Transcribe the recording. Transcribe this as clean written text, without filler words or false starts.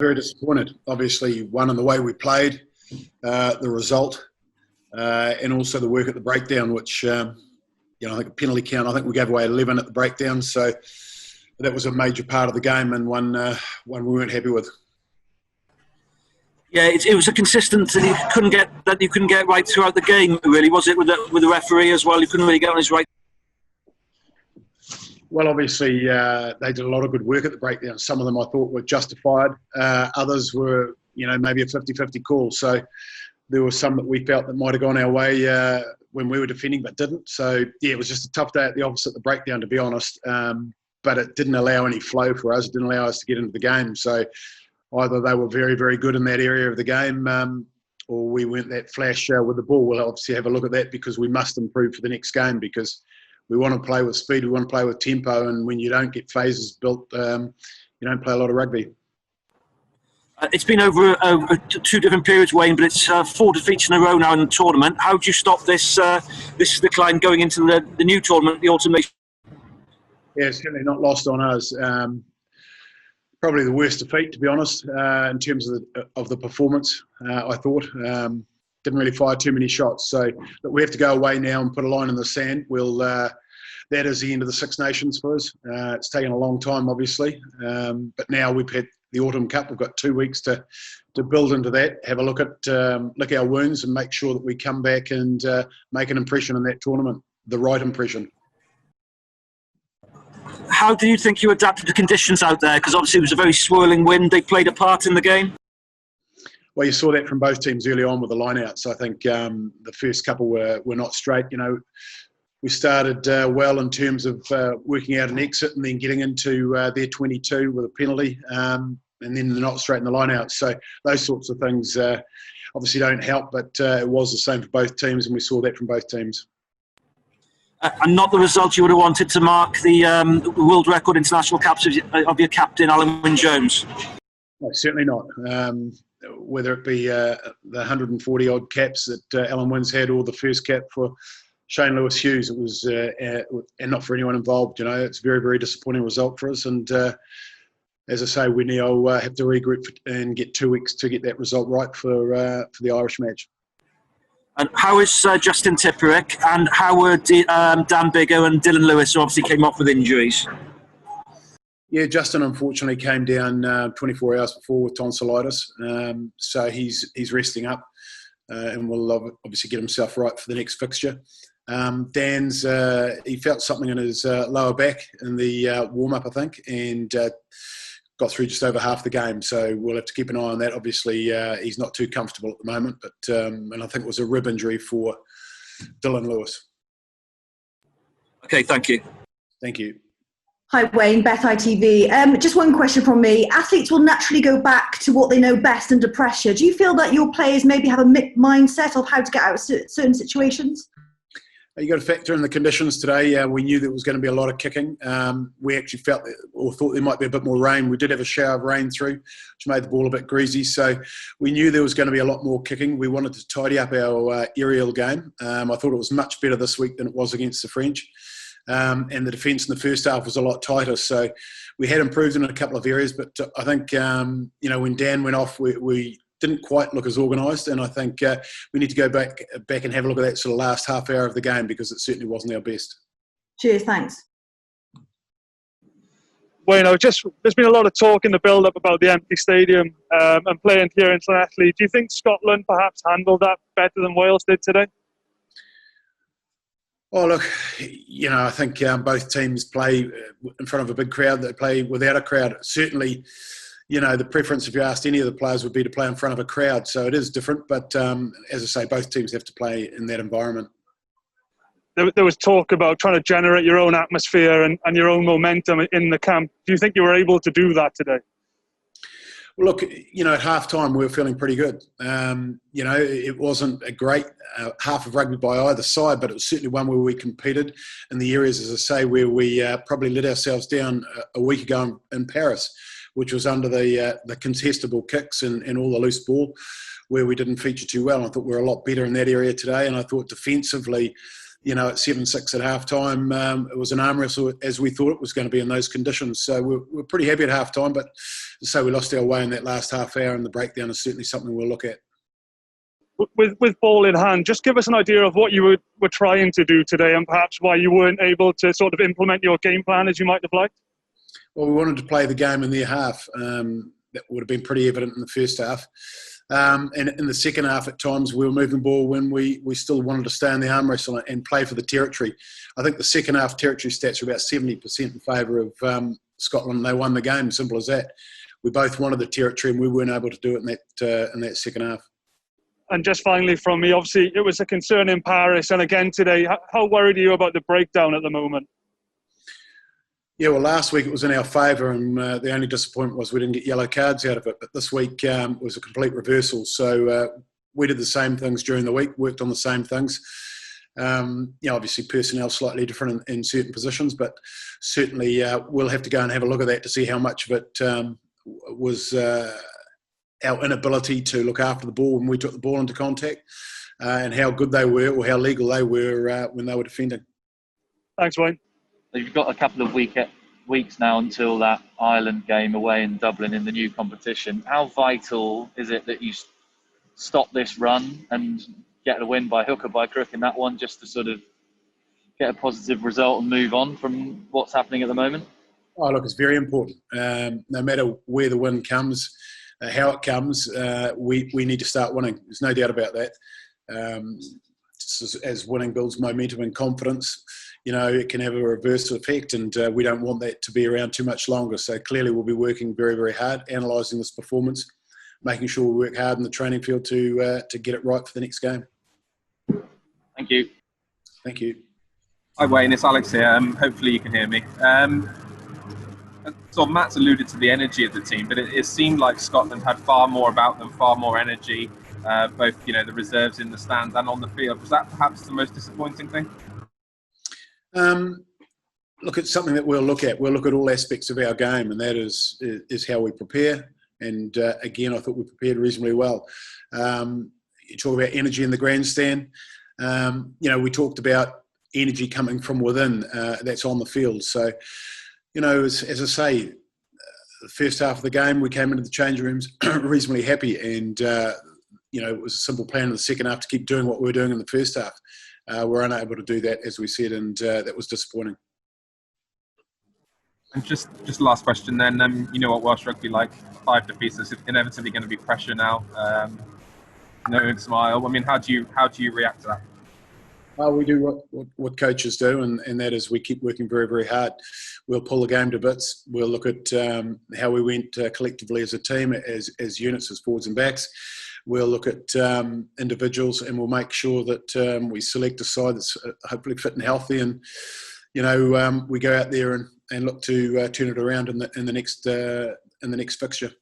Very disappointed. Obviously, one in the way we played, the result, and also the work at the breakdown, which I think a penalty count. I think we gave away 11 at the breakdown, so that was a major part of the game and one we weren't happy with. Yeah, it was a consistency you couldn't get right throughout the game. Really, was it with the referee as well? You couldn't really get on his right. Well, obviously, they did a lot of good work at the breakdown. Some of them I thought were justified. Others were, maybe a 50-50 call. So there were some that we felt that might have gone our way when we were defending, but didn't. So, yeah, it was just a tough day at the office at the breakdown, to be honest. But it didn't allow any flow for us. It didn't allow us to get into the game. So either they were very, very good in that area of the game or we weren't that flash with the ball. We'll obviously have a look at that because we must improve for the next game because we want to play with speed, we want to play with tempo, and when you don't get phases built, you don't play a lot of rugby. It's been over two different periods, Wayne, but it's 4 defeats in a row now in the tournament. How do you stop this decline going into the new tournament, the Autumn Nations? Yeah, it's certainly not lost on us. Probably the worst defeat, to be honest, in terms of the performance, I thought. Didn't really fire too many shots. So but we have to go away now and put a line in the sand. That is the end of the Six Nations for us. It's taken a long time, obviously. But now we've had the Autumn Cup. We've got 2 weeks to build into that, have a look at lick our wounds and make sure that we come back and make an impression in that tournament, the right impression. How do you think you adapted to conditions out there? Because obviously it was a very swirling wind. They played a part in the game. Well, you saw that from both teams early on with the lineouts. I think the first couple were not straight. We started well in terms of working out an exit and then getting into their 22 with a penalty, and then they're not straight in the lineouts. So those sorts of things obviously don't help, but it was the same for both teams, and we saw that from both teams. And not the result you would have wanted to mark the world record international caps of your captain, Alan Wynne-Jones? No, certainly not. Whether it be the 140-odd caps that Alan Wynne's had or the first cap for Shane Lewis-Hughes, it was, and not for anyone involved, it's a very, very disappointing result for us. And as I say, we now have to regroup and get 2 weeks to get that result right for the Irish match. And how is Justin Tipperick and how were Dan Bigger and Dylan Lewis, who obviously came off with injuries? Yeah, Justin unfortunately came down 24 hours before with tonsillitis, so he's resting up and will obviously get himself right for the next fixture. Dan's he felt something in his lower back in the warm-up, I think, and got through just over half the game. So we'll have to keep an eye on that. Obviously, he's not too comfortable at the moment, but and I think it was a rib injury for Dylan Lewis. Okay, thank you. Thank you. Hi Wayne, Beth ITV. Just one question from me. Athletes will naturally go back to what they know best under pressure. Do you feel that your players maybe have a mixed mindset of how to get out of certain situations? You got to factor in the conditions today. We knew there was going to be a lot of kicking. We actually felt or thought there might be a bit more rain. We did have a shower of rain through, which made the ball a bit greasy. So we knew there was going to be a lot more kicking. We wanted to tidy up our aerial game. I thought it was much better this week than it was against the French. And the defence in the first half was a lot tighter. So we had improved in a couple of areas. But I think, when Dan went off, we didn't quite look as organised, and I think we need to go back and have a look at that sort of last half hour of the game because it certainly wasn't our best. Cheers, thanks. Wayne, there's been a lot of talk in the build-up about the empty stadium and playing here in Llanelli. Do you think Scotland perhaps handled that better than Wales did today? Oh, look, I think both teams play in front of a big crowd. They play without a crowd. Certainly, the preference, if you asked any of the players, would be to play in front of a crowd. So it is different. But as I say, both teams have to play in that environment. There was talk about trying to generate your own atmosphere and your own momentum in the camp. Do you think you were able to do that today? Well, look, at half-time we were feeling pretty good. It wasn't a great half of rugby by either side, but it was certainly one where we competed in the areas, as I say, where we probably let ourselves down a week ago in Paris, which was under the contestable kicks and all the loose ball, where we didn't feature too well. I thought we were a lot better in that area today, and I thought defensively at 7-6 at half time, it was an arm wrestle as we thought it was going to be in those conditions. So we're pretty happy at half time, but so we lost our way in that last half hour, and the breakdown is certainly something we'll look at. With ball in hand, just give us an idea of what you were trying to do today, and perhaps why you weren't able to sort of implement your game plan as you might have liked. Well, we wanted to play the game in their half. That would have been pretty evident in the first half. And in the second half, at times, we were moving ball when we still wanted to stay in the arm wrestle and play for the territory. I think the second half territory stats are about 70% in favour of Scotland. They won the game, simple as that. We both wanted the territory, and we weren't able to do it in that second half. And just finally from me, obviously, it was a concern in Paris, and again today. How worried are you about the breakdown at the moment? Yeah, well, last week it was in our favour, and the only disappointment was we didn't get yellow cards out of it. But this week was a complete reversal. So we did the same things during the week, worked on the same things. Obviously personnel slightly different in certain positions, but certainly we'll have to go and have a look at that to see how much of it was our inability to look after the ball when we took the ball into contact, and how good they were or how legal they were when they were defending. Thanks, Wayne. You've got a couple of weeks now until that Ireland game away in Dublin in the new competition. How vital is it that you stop this run and get a win by hook or by crook in that one, just to sort of get a positive result and move on from what's happening at the moment? Oh, look, it's very important. No matter where the win comes, how it comes, we need to start winning. There's no doubt about that. As winning builds momentum and confidence, it can have a reverse effect, and we don't want that to be around too much longer. So clearly we'll be working very, very hard, analysing this performance, making sure we work hard in the training field to get it right for the next game. Thank you. Thank you. Hi Wayne, it's Alex here. Hopefully you can hear me. So Matt's alluded to the energy of the team, but it seemed like Scotland had far more about them, far more energy, both the reserves in the stands and on the field. Was that perhaps the most disappointing thing? Look, it's something that we'll look at. We'll look at all aspects of our game, and that is how we prepare. And again, I thought we prepared reasonably well. You talk about energy in the grandstand. We talked about energy coming from within. That's on the field. So, as I say, the first half of the game, we came into the change rooms reasonably happy, and it was a simple plan in the second half to keep doing what we were doing in the first half. We're unable to do that, as we said, and that was disappointing. And just last question then, you know what Welsh rugby like, 5 defeats, there's inevitably going to be pressure now, no smile. I mean, how do you react to that? We do what coaches do, and that is we keep working very, very hard. We'll pull the game to bits. We'll look at how we went collectively as a team, as units, as forwards and backs. We'll look at individuals, and we'll make sure that we select a side that's hopefully fit and healthy, and we go out there and look to turn it around in the next fixture.